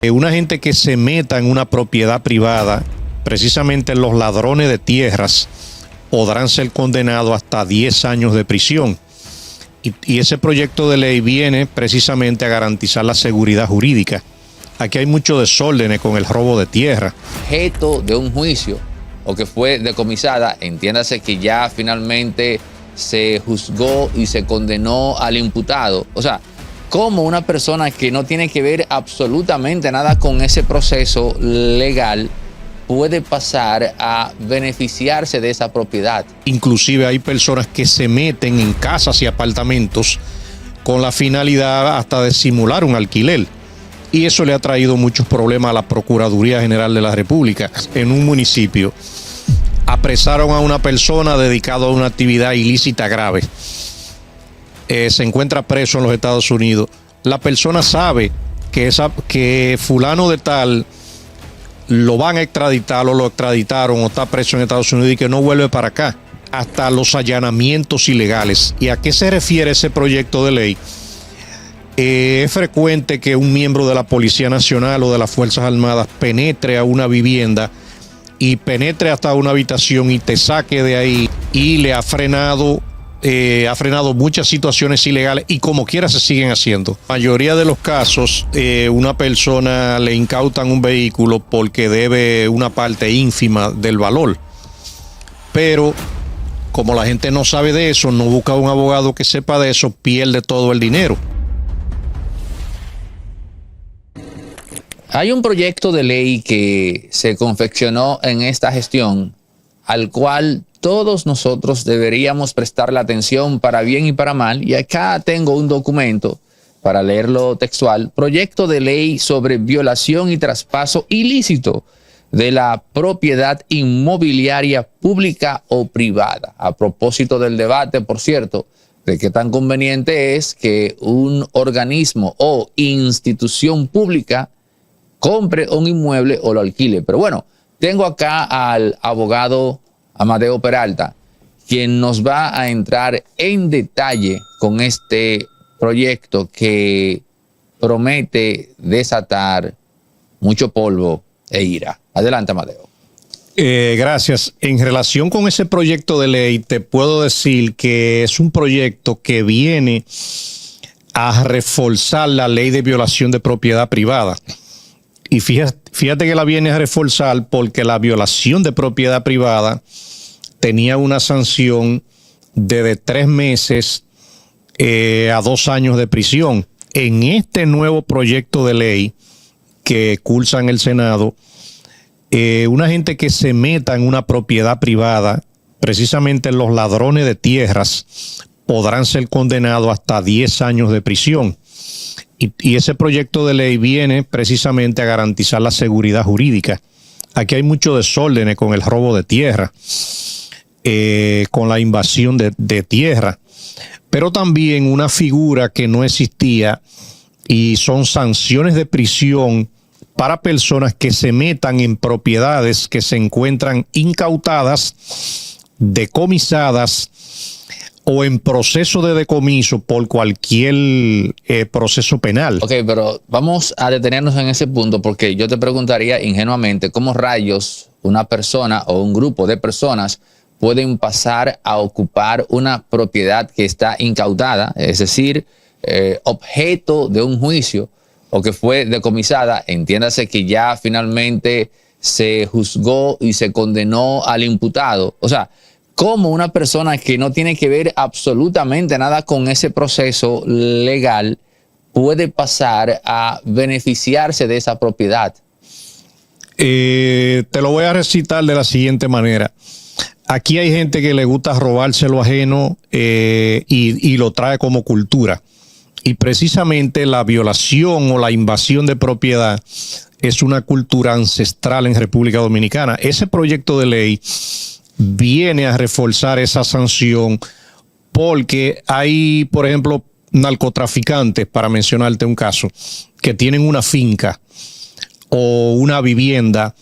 Una gente que se meta en una propiedad privada, precisamente los ladrones de tierras, podrán ser condenados hasta 10 años de prisión. Y ese proyecto de ley viene precisamente a garantizar la seguridad jurídica. Aquí hay mucho desorden con el robo de tierra. Objeto de un juicio o que fue decomisada, entiéndase que ya finalmente se juzgó y se condenó al imputado. O sea, como una persona que no tiene que ver absolutamente nada con ese proceso legal puede pasar a beneficiarse de esa propiedad. Inclusive hay personas que se meten en casas y apartamentos con la finalidad hasta de simular un alquiler. Y eso le ha traído muchos problemas a la Procuraduría General de la República. En un municipio apresaron a una persona dedicada a una actividad ilícita grave. Se encuentra preso en los Estados Unidos. La persona sabe que fulano de tal lo van a extraditar o lo extraditaron o está preso en Estados Unidos y que no vuelve para acá. Hasta los allanamientos ilegales. ¿Y a qué se refiere ese proyecto de ley? Es frecuente que un miembro de la Policía Nacional o de las Fuerzas Armadas penetre a una vivienda y penetre hasta una habitación y te saque de ahí, y le ha frenado muchas situaciones ilegales y como quiera se siguen haciendo. La mayoría de los casos, una persona le incautan un vehículo porque debe una parte ínfima del valor. Pero como la gente no sabe de eso, no busca un abogado que sepa de eso, pierde todo el dinero. Hay un proyecto de ley que se confeccionó en esta gestión al cual todos nosotros deberíamos prestarle atención para bien y para mal. Y acá tengo un documento para leerlo textual. Proyecto de ley sobre violación y traspaso ilícito de la propiedad inmobiliaria pública o privada. A propósito del debate, por cierto, de qué tan conveniente es que un organismo o institución pública compre un inmueble o lo alquile. Pero bueno, tengo acá al abogado Amadeo Peralta, quien nos va a entrar en detalle con este proyecto que promete desatar mucho polvo e ira. Adelante, Amadeo. Gracias. En relación con ese proyecto de ley, te puedo decir que es un proyecto que viene a reforzar la ley de violación de propiedad privada. Y fíjate que la viene a reforzar porque la violación de propiedad privada tenía una sanción de 3 meses a 2 años de prisión. En este nuevo proyecto de ley que cursa en el Senado, una gente que se meta en una propiedad privada, precisamente los ladrones de tierras, podrán ser condenados hasta 10 años de prisión. Y ese proyecto de ley viene precisamente a garantizar la seguridad jurídica. Aquí hay mucho desorden con el robo de tierra, con la invasión de tierra, pero también una figura que no existía y son sanciones de prisión para personas que se metan en propiedades que se encuentran incautadas, decomisadas o en proceso de decomiso por cualquier proceso penal. Ok, pero vamos a detenernos en ese punto porque yo te preguntaría ingenuamente cómo rayos una persona o un grupo de personas pueden pasar a ocupar una propiedad que está incautada, es decir, objeto de un juicio o que fue decomisada, entiéndase que ya finalmente se juzgó y se condenó al imputado. O sea, como una persona que no tiene que ver absolutamente nada con ese proceso legal puede pasar a beneficiarse de esa propiedad. Te lo voy a recitar de la siguiente manera. Aquí hay gente que le gusta robarse lo ajeno y lo trae como cultura. Y precisamente la violación o la invasión de propiedad es una cultura ancestral en República Dominicana. Ese proyecto de ley viene a reforzar esa sanción porque hay, por ejemplo, narcotraficantes, para mencionarte un caso, que tienen una finca o una vivienda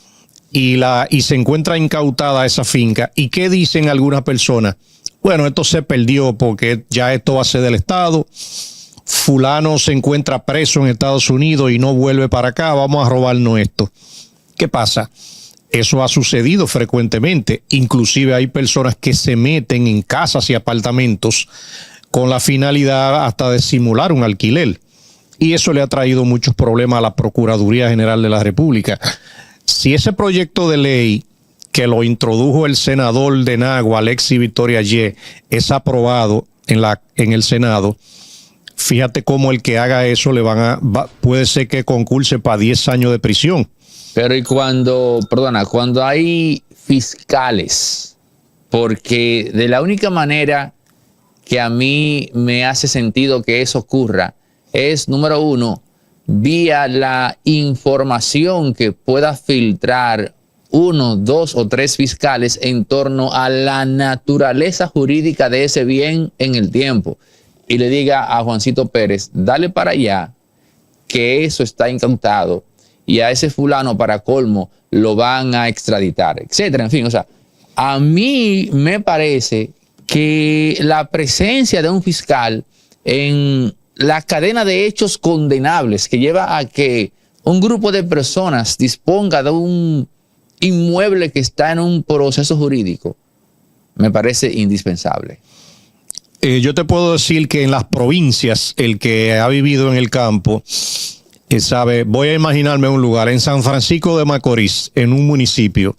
y se encuentra incautada esa finca. ¿Y qué dicen algunas personas? Bueno, esto se perdió porque ya esto va a ser del Estado. fulano se encuentra preso en Estados Unidos y no vuelve para acá, vamos a robarnos esto. ¿Qué pasa? Eso ha sucedido frecuentemente. Inclusive hay personas que se meten en casas y apartamentos con la finalidad hasta de simular un alquiler. Y eso le ha traído muchos problemas a la Procuraduría General de la República. Si ese proyecto de ley que lo introdujo el senador de Nagua, Alexis Victoria Ye, es aprobado en el Senado, fíjate cómo el que haga eso puede ser que concurse para 10 años de prisión. Pero y cuando hay fiscales, porque de la única manera que a mí me hace sentido que eso ocurra es, número uno, vía la información que pueda filtrar 1, 2 o 3 fiscales en torno a la naturaleza jurídica de ese bien en el tiempo. Y le diga a Juancito Pérez, dale para allá, que eso está incautado, y a ese fulano, para colmo, lo van a extraditar, etcétera. En fin, o sea, a mí me parece que la presencia de un fiscal en la cadena de hechos condenables que lleva a que un grupo de personas disponga de un inmueble que está en un proceso jurídico, me parece indispensable. Yo te puedo decir que en las provincias, el que ha vivido en el campo, sabe, voy a imaginarme un lugar, en San Francisco de Macorís, en un municipio,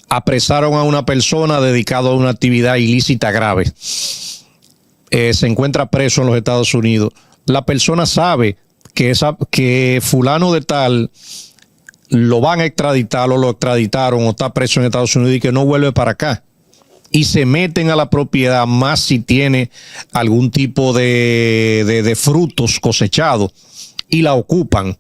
apresaron a una persona dedicada a una actividad ilícita grave. Se encuentra preso en los Estados Unidos. La persona sabe que fulano de tal lo van a extraditar o lo extraditaron o está preso en Estados Unidos y que no vuelve para acá. Y se meten a la propiedad, más si tiene algún tipo de frutos cosechados, y la ocupan.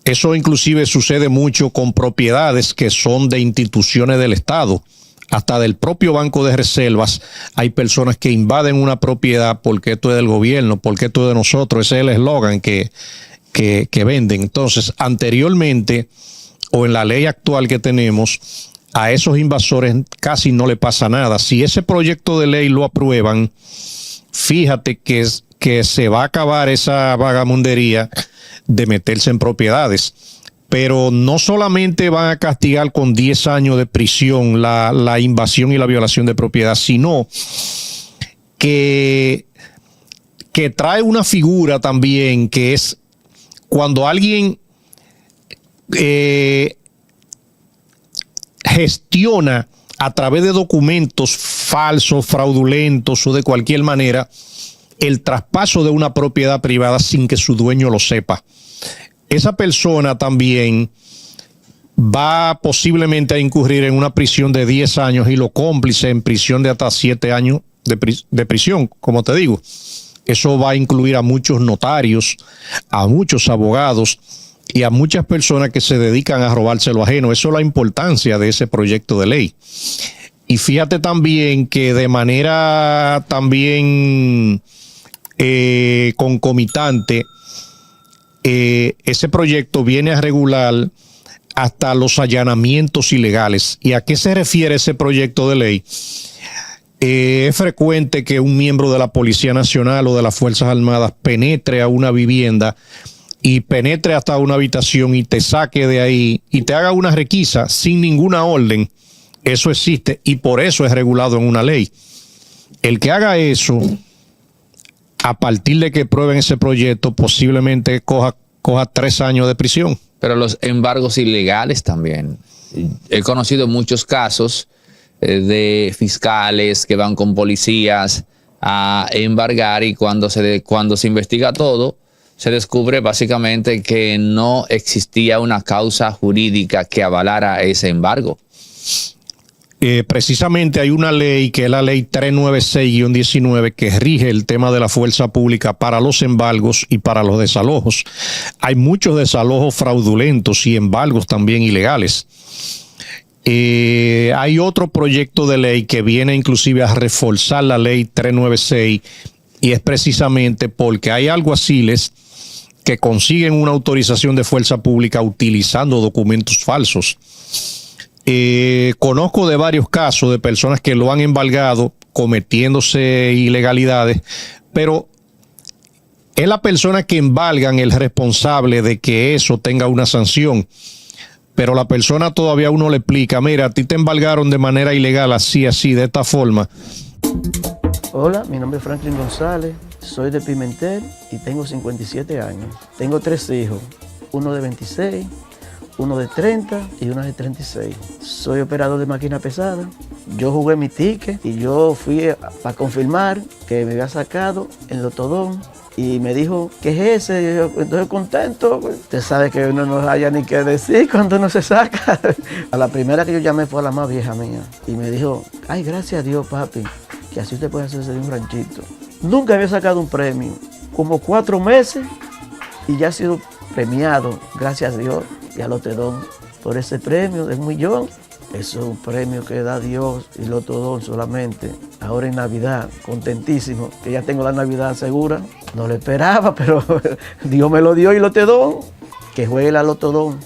Eso inclusive sucede mucho con propiedades que son de instituciones del Estado. Hasta del propio Banco de Reservas hay personas que invaden una propiedad porque esto es del gobierno, porque esto es de nosotros. Ese es el eslogan que venden. Entonces, anteriormente, o en la ley actual que tenemos, a esos invasores casi no le pasa nada. Si ese proyecto de ley lo aprueban, fíjate que se va a acabar esa vagamundería de meterse en propiedades. Pero no solamente van a castigar con 10 años de prisión la invasión y la violación de propiedad, sino que trae una figura también, que es cuando alguien gestiona a través de documentos falsos, fraudulentos o de cualquier manera el traspaso de una propiedad privada sin que su dueño lo sepa. Esa persona también va posiblemente a incurrir en una prisión de 10 años y lo cómplice en prisión de hasta 7 años de prisión, como te digo. Eso va a incluir a muchos notarios, a muchos abogados y a muchas personas que se dedican a robarse lo ajeno. Eso es la importancia de ese proyecto de ley. Y fíjate también que de manera también concomitante, ese proyecto viene a regular hasta los allanamientos ilegales. ¿Y a qué se refiere ese proyecto de ley? Es frecuente que un miembro de la Policía Nacional o de las Fuerzas Armadas penetre a una vivienda y penetre hasta una habitación y te saque de ahí y te haga una requisa sin ninguna orden. Eso existe y por eso es regulado en una ley. El que haga eso, a partir de que prueben ese proyecto, posiblemente coja 3 años de prisión. Pero los embargos ilegales también. He conocido muchos casos de fiscales que van con policías a embargar y cuando se investiga todo, se descubre básicamente que no existía una causa jurídica que avalara ese embargo. Precisamente hay una ley que es la ley 396-19 que rige el tema de la fuerza pública para los embargos y para los desalojos. Hay muchos desalojos fraudulentos y embargos también ilegales. Hay otro proyecto de ley que viene inclusive a reforzar la ley 396 y es precisamente porque hay alguaciles que consiguen una autorización de fuerza pública utilizando documentos falsos. Conozco de varios casos de personas que lo han embargado cometiéndose ilegalidades, pero es la persona que embargan el responsable de que eso tenga una sanción. Pero la persona todavía uno le explica, mira, a ti te embargaron de manera ilegal, así, de esta forma. Hola, mi nombre es Franklin González, soy de Pimentel y tengo 57 años. Tengo 3 hijos, uno de 26, uno de 30 y uno de 36. Soy operador de máquina pesada. Yo jugué mi ticket y yo fui para confirmar que me había sacado el Lotodón. Y me dijo, ¿qué es ese? Y yo, entonces contento. Usted sabe que uno no haya ni qué decir cuando uno se saca. A la primera que yo llamé fue a la más vieja mía. Y me dijo, ay, gracias a Dios, papi, que así usted puede hacerse de un ranchito. Nunca había sacado un premio. Como 4 meses y ya he sido premiado, gracias a Dios y a Lotedón, por ese premio de 1 millón. Eso es un premio que da Dios y Lotodón solamente. Ahora en Navidad, contentísimo, que ya tengo la Navidad segura. No lo esperaba, pero Dios me lo dio y Lotedón. Que juegue la Lotodón.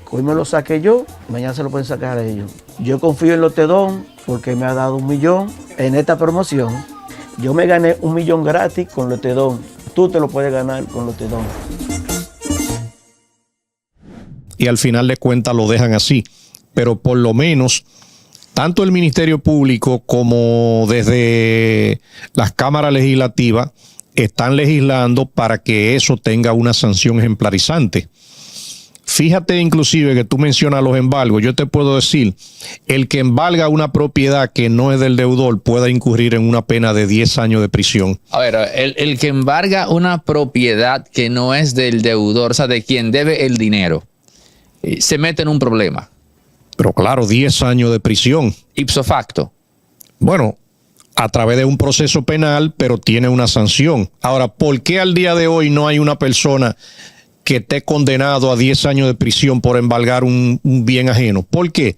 Hoy me lo saqué yo, mañana se lo pueden sacar a ellos. Yo confío en Lotedón porque me ha dado 1 millón en esta promoción. Yo me gané 1 millón gratis con Lotedón. Tú te lo puedes ganar con Lotedón. Y al final de cuentas lo dejan así. Pero por lo menos, tanto el Ministerio Público como desde las cámaras legislativas están legislando para que eso tenga una sanción ejemplarizante. Fíjate inclusive que tú mencionas los embargos. Yo te puedo decir, el que embarga una propiedad que no es del deudor puede incurrir en una pena de 10 años de prisión. A ver, el que embarga una propiedad que no es del deudor, o sea, de quien debe el dinero, se mete en un problema. Pero claro, 10 años de prisión. Ipso facto. Bueno, a través de un proceso penal, pero tiene una sanción. Ahora, ¿por qué al día de hoy no hay una persona que esté condenado a 10 años de prisión por embargar un bien ajeno? ¿Por qué?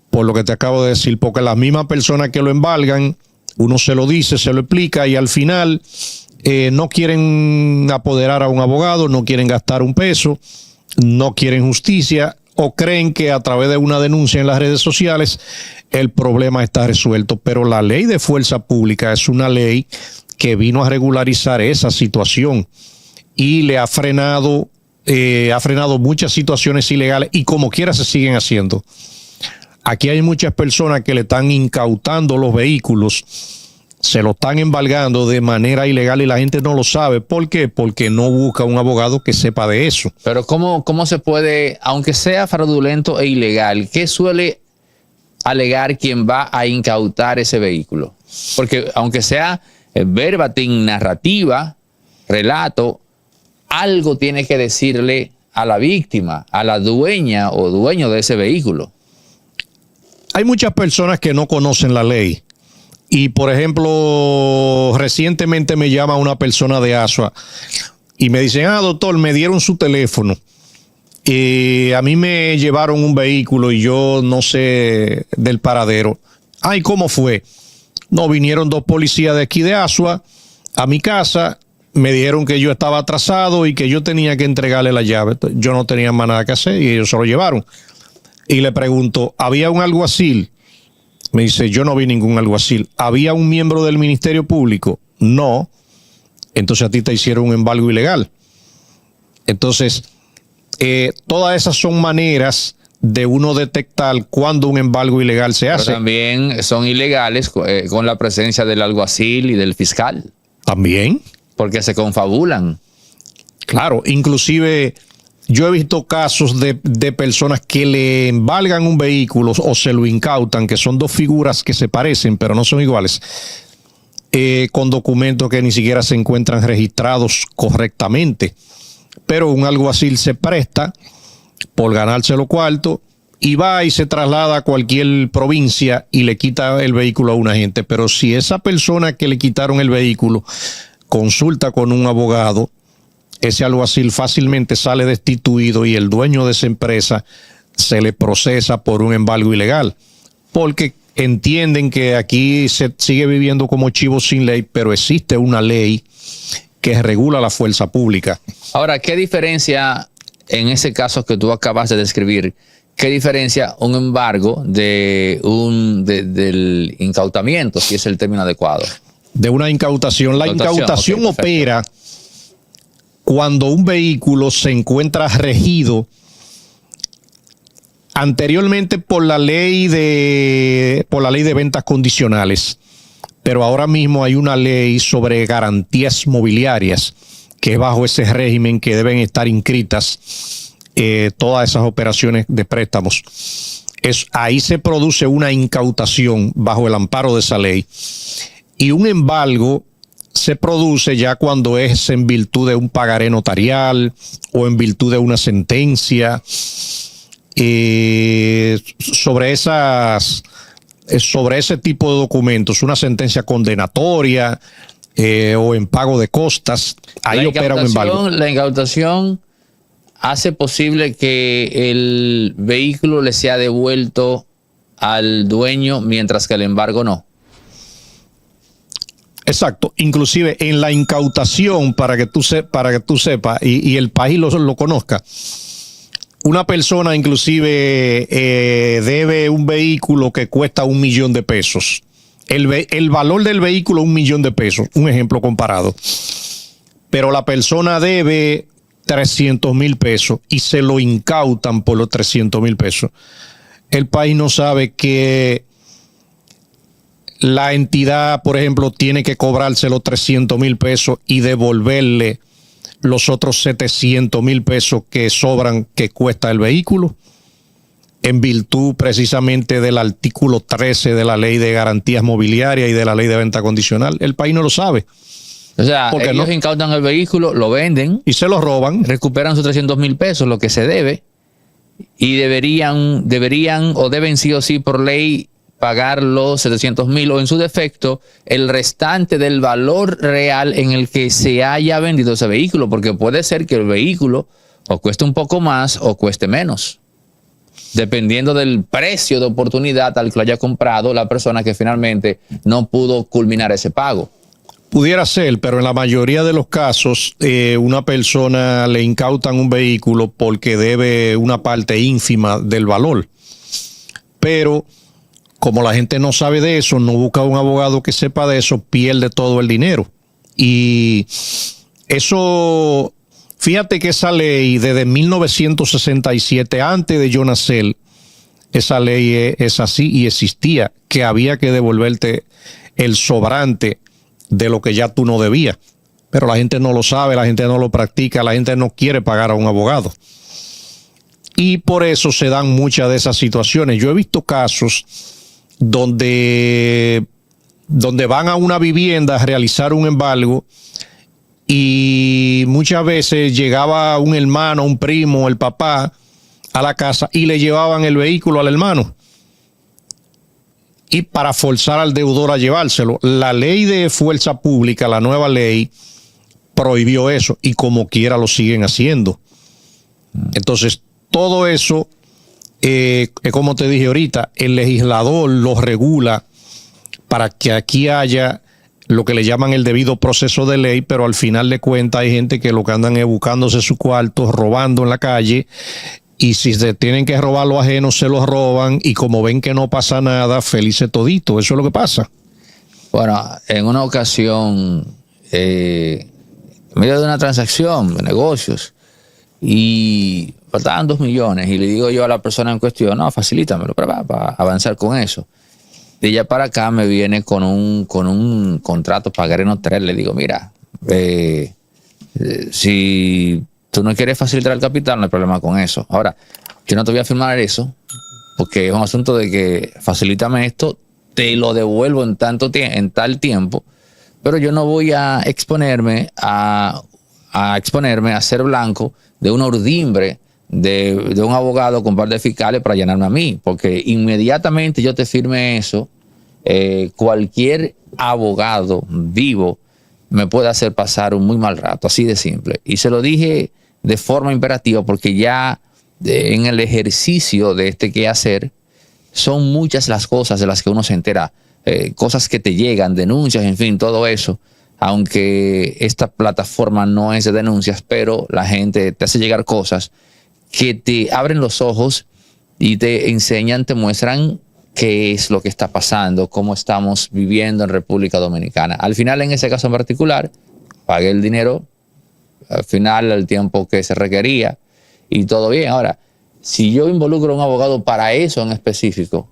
Por lo que te acabo de decir, porque las mismas personas que lo embargan, uno se lo dice, se lo explica y al final no quieren apoderar a un abogado, no quieren gastar un peso, no quieren justicia o creen que a través de una denuncia en las redes sociales el problema está resuelto. Pero la ley de fuerza pública es una ley que vino a regularizar esa situación y le ha frenado muchas situaciones ilegales y como quiera se siguen haciendo. Aquí hay muchas personas que le están incautando los vehículos, se lo están embargando de manera ilegal y la gente no lo sabe. ¿Por qué? Porque no busca un abogado que sepa de eso. Pero ¿cómo se puede, aunque sea fraudulento e ilegal, qué suele alegar quien va a incautar ese vehículo? Porque aunque sea verbatim, narrativa, relato, algo tiene que decirle a la víctima, a la dueña o dueño de ese vehículo. Hay muchas personas que no conocen la ley. Y, por ejemplo, recientemente me llama una persona de Asua y me dicen, doctor, me dieron su teléfono. A mí me llevaron un vehículo y yo no sé del paradero. Ay, ¿cómo fue? No, vinieron 2 policías de aquí de Asua a mi casa, me dijeron que yo estaba atrasado y que yo tenía que entregarle la llave. Yo no tenía más nada que hacer y ellos se lo llevaron. Y le pregunto, ¿había un alguacil? Me dice, yo no vi ningún alguacil. ¿Había un miembro del Ministerio Público? No. Entonces a ti te hicieron un embargo ilegal. Entonces, todas esas son maneras de uno detectar cuando un embargo ilegal se hace. Pero también son ilegales con la presencia del alguacil y del fiscal. También. Porque se confabulan. Claro, inclusive yo he visto casos de personas que le embargan un vehículo o se lo incautan, que son 2 figuras que se parecen, pero no son iguales, con documentos que ni siquiera se encuentran registrados correctamente. Pero un alguacil se presta por ganarse los cuartos y va y se traslada a cualquier provincia y le quita el vehículo a una gente. Pero si esa persona que le quitaron el vehículo consulta con un abogado, ese alguacil fácilmente sale destituido y el dueño de esa empresa se le procesa por un embargo ilegal. Porque entienden que aquí se sigue viviendo como chivos sin ley, pero existe una ley que regula la fuerza pública. Ahora, ¿qué diferencia en ese caso que tú acabas de describir? ¿Qué diferencia un embargo del incautamiento, si es el término adecuado? De una incautación. La incautación okay, opera cuando un vehículo se encuentra regido anteriormente por la ley de ventas condicionales, pero ahora mismo hay una ley sobre garantías mobiliarias que es bajo ese régimen que deben estar inscritas todas esas operaciones de préstamos. Ahí se produce una incautación bajo el amparo de esa ley, y un embargo se produce ya cuando es en virtud de un pagaré notarial o en virtud de una sentencia sobre ese tipo de documentos, una sentencia condenatoria o en pago de costas. Ahí opera un embargo. La incautación hace posible que el vehículo le sea devuelto al dueño, mientras que el embargo no. Exacto. Inclusive en la incautación, para que tú sepas y el país lo conozca, una persona inclusive debe un vehículo que cuesta $1 millón. El valor del vehículo $1 millón, un ejemplo comparado. Pero la persona debe $300,000 y se lo incautan por los $300,000. El país no sabe que la entidad, por ejemplo, tiene que cobrarse los $300,000 y devolverle los otros $700,000 que sobran, que cuesta el vehículo, en virtud precisamente del artículo 13 de la ley de garantías mobiliarias y de la ley de venta condicional. El país no lo sabe. O sea, ellos incautan el vehículo, lo venden y se lo roban, recuperan sus $300,000, lo que se debe, y deben sí o sí por ley pagar los $700,000 o en su defecto el restante del valor real en el que se haya vendido ese vehículo, porque puede ser que el vehículo o cueste un poco más o cueste menos, dependiendo del precio de oportunidad al que lo haya comprado la persona que finalmente no pudo culminar ese pago. Pudiera ser, pero en la mayoría de los casos una persona le incautan un vehículo porque debe una parte ínfima del valor, pero como la gente no sabe de eso, no busca un abogado que sepa de eso, pierde todo el dinero. Y eso, fíjate que esa ley desde 1967, antes de yo nacer, esa ley es así y existía, que había que devolverte el sobrante de lo que ya tú no debías. Pero la gente no lo sabe, la gente no lo practica, la gente no quiere pagar a un abogado. Y por eso se dan muchas de esas situaciones. Yo he visto casos donde van a una vivienda a realizar un embargo y muchas veces llegaba un hermano, un primo, el papá a la casa y le llevaban el vehículo al hermano, y para forzar al deudor a llevárselo. La ley de fuerza pública, la nueva ley, prohibió eso y como quiera lo siguen haciendo. Entonces todo eso, como te dije ahorita, el legislador lo regula para que aquí haya lo que le llaman el debido proceso de ley, pero al final de cuentas hay gente que lo que andan es buscándose su cuarto, robando en la calle, y si se tienen que robar los ajenos, se los roban, y como ven que no pasa nada, felices todito. Eso es lo que pasa. Bueno, en una ocasión, en medio de una transacción de negocios, y faltaban 2 millones, y le digo yo a la persona en cuestión, no, facilítamelo para avanzar con eso. De allá para acá me viene con un contrato pagaré notarial. Le digo, mira, si tú no quieres facilitar el capital, no hay problema con eso. Ahora, yo no te voy a firmar eso, porque es un asunto de que facilítame esto, te lo devuelvo en tal tiempo, pero yo no voy a exponerme a ser blanco de una urdimbre de un abogado con par de fiscales para llenarme a mí, porque inmediatamente yo te firme eso, cualquier abogado vivo me puede hacer pasar un muy mal rato, así de simple. Y se lo dije de forma imperativa, porque ya en el ejercicio de este quehacer son muchas las cosas de las que uno se entera, cosas que te llegan, denuncias, en fin, todo eso. Aunque esta plataforma no es de denuncias, pero la gente te hace llegar cosas que te abren los ojos y te enseñan, te muestran qué es lo que está pasando, cómo estamos viviendo en República Dominicana. Al final, en ese caso en particular, pagué el dinero al final el tiempo que se requería y todo bien. Ahora, si yo involucro a un abogado para eso en específico,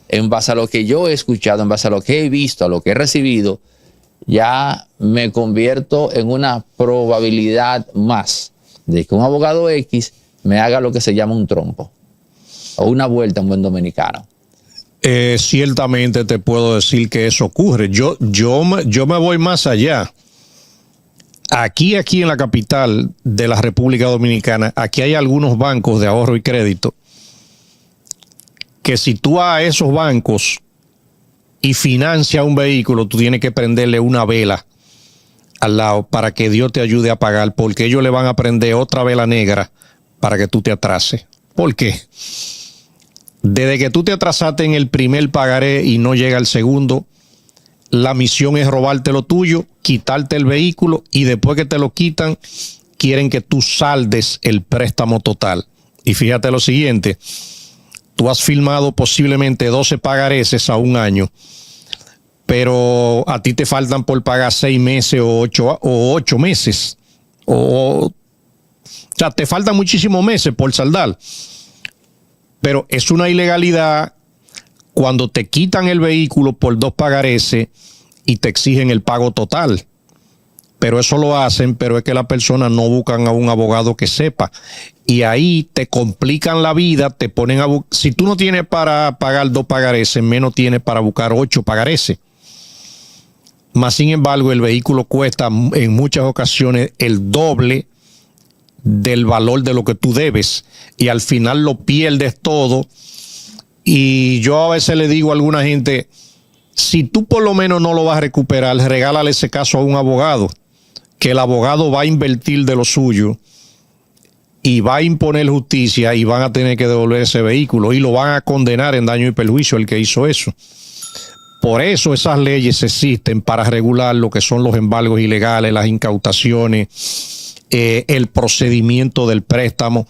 en base a lo que yo he escuchado, en base a lo que he visto, a lo que he recibido, ya me convierto en una probabilidad más de que un abogado X me haga lo que se llama un trompo o una vuelta en buen dominicano. Ciertamente te puedo decir que eso ocurre. Yo me voy más allá. Aquí en la capital de la República Dominicana, aquí hay algunos bancos de ahorro y crédito que si tú vas a esos bancos y financias un vehículo, tú tienes que prenderle una vela al lado para que Dios te ayude a pagar, porque ellos le van a prender otra vela negra para que tú te atrases. ¿Por qué? Desde que tú te atrasaste en el primer pagaré y no llega el segundo, la misión es robarte lo tuyo, quitarte el vehículo y después que te lo quitan, quieren que tú saldes el préstamo total. Y fíjate lo siguiente, tú has firmado posiblemente 12 pagareses a un año, pero a ti te faltan por pagar 6 meses o 8 meses. O sea, te faltan muchísimos meses por saldar. Pero es una ilegalidad cuando te quitan el vehículo por 2 pagareses y te exigen el pago total. Pero eso lo hacen, pero es que las personas no buscan a un abogado que sepa. Y ahí te complican la vida, te ponen a si tú no tienes para pagar 2 pagareses, menos tienes para buscar 8 pagareses. Más sin embargo, el vehículo cuesta en muchas ocasiones el doble del valor de lo que tú debes y al final lo pierdes todo. Y yo a veces le digo a alguna gente, si tú por lo menos no lo vas a recuperar, regálale ese caso a un abogado, que el abogado va a invertir de lo suyo y va a imponer justicia y van a tener que devolver ese vehículo y lo van a condenar en daño y perjuicio el que hizo eso. Por eso esas leyes existen, para regular lo que son los embargos ilegales, las incautaciones, el procedimiento del préstamo,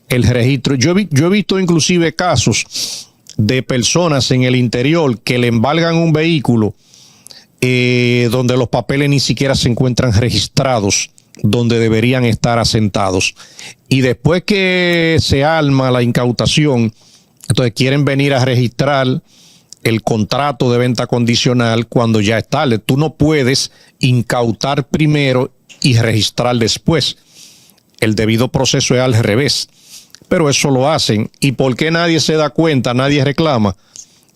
el registro. Yo he visto inclusive casos de personas en el interior que le embargan un vehículo donde los papeles ni siquiera se encuentran registrados donde deberían estar asentados. Y después que se arma la incautación, entonces quieren venir a registrar el contrato de venta condicional cuando ya es tarde. Tú no puedes incautar primero y registrar después. El debido proceso es al revés. Pero eso lo hacen. ¿Y por qué nadie se da cuenta? Nadie reclama.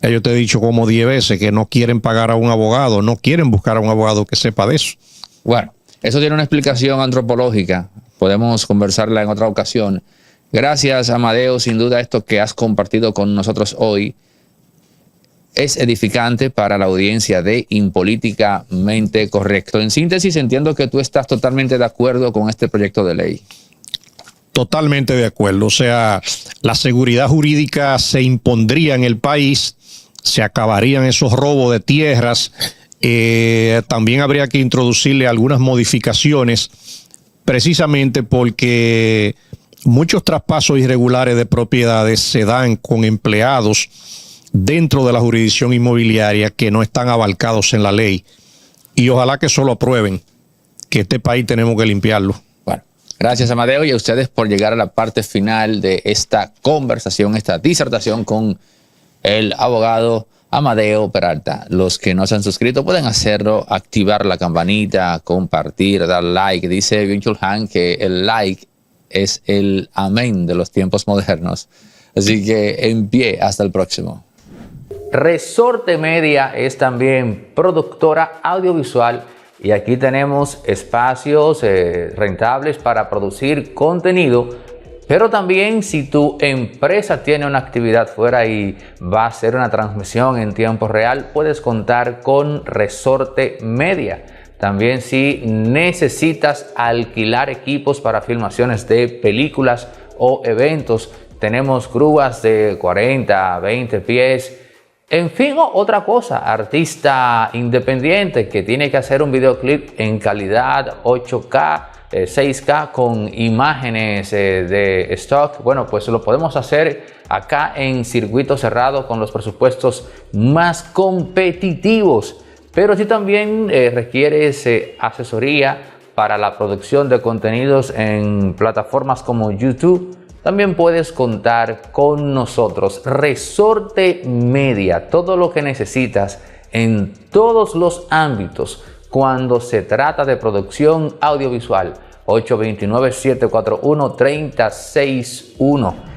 Yo te he dicho como 10 veces que no quieren pagar a un abogado, no quieren buscar a un abogado que sepa de eso. Bueno, eso tiene una explicación antropológica. Podemos conversarla en otra ocasión. Gracias, Amadeo. Sin duda esto que has compartido con nosotros hoy es edificante para la audiencia de Impolíticamente Correcto. En síntesis, entiendo que tú estás totalmente de acuerdo con este proyecto de ley. Totalmente de acuerdo. O sea, la seguridad jurídica se impondría en el país, se acabarían esos robos de tierras. También habría que introducirle algunas modificaciones, precisamente porque muchos traspasos irregulares de propiedades se dan con empleados dentro de la jurisdicción inmobiliaria que no están abarcados en la ley. Y ojalá que eso lo aprueben, que este país tenemos que limpiarlo. Bueno, gracias, Amadeo, y a ustedes por llegar a la parte final de esta conversación, esta disertación con el abogado Amadeo Peralta. Los que no se han suscrito pueden hacerlo, activar la campanita, compartir, dar like. Dice Byung-Chul Han que el like es el amén de los tiempos modernos. Así que en pie, hasta el próximo. Resorte Media es también productora audiovisual y aquí tenemos espacios rentables para producir contenido, pero también si tu empresa tiene una actividad fuera y va a hacer una transmisión en tiempo real, puedes contar con Resorte Media. También si necesitas alquilar equipos para filmaciones de películas o eventos, tenemos grúas de 40, 20 pies. En fin, otra cosa, artista independiente que tiene que hacer un videoclip en calidad 8K, 6K con imágenes de stock. Bueno, pues lo podemos hacer acá en circuito cerrado con los presupuestos más competitivos. Pero si también requieres asesoría para la producción de contenidos en plataformas como YouTube, también puedes contar con nosotros. Resorte Media, todo lo que necesitas en todos los ámbitos cuando se trata de producción audiovisual. 829-741-3061.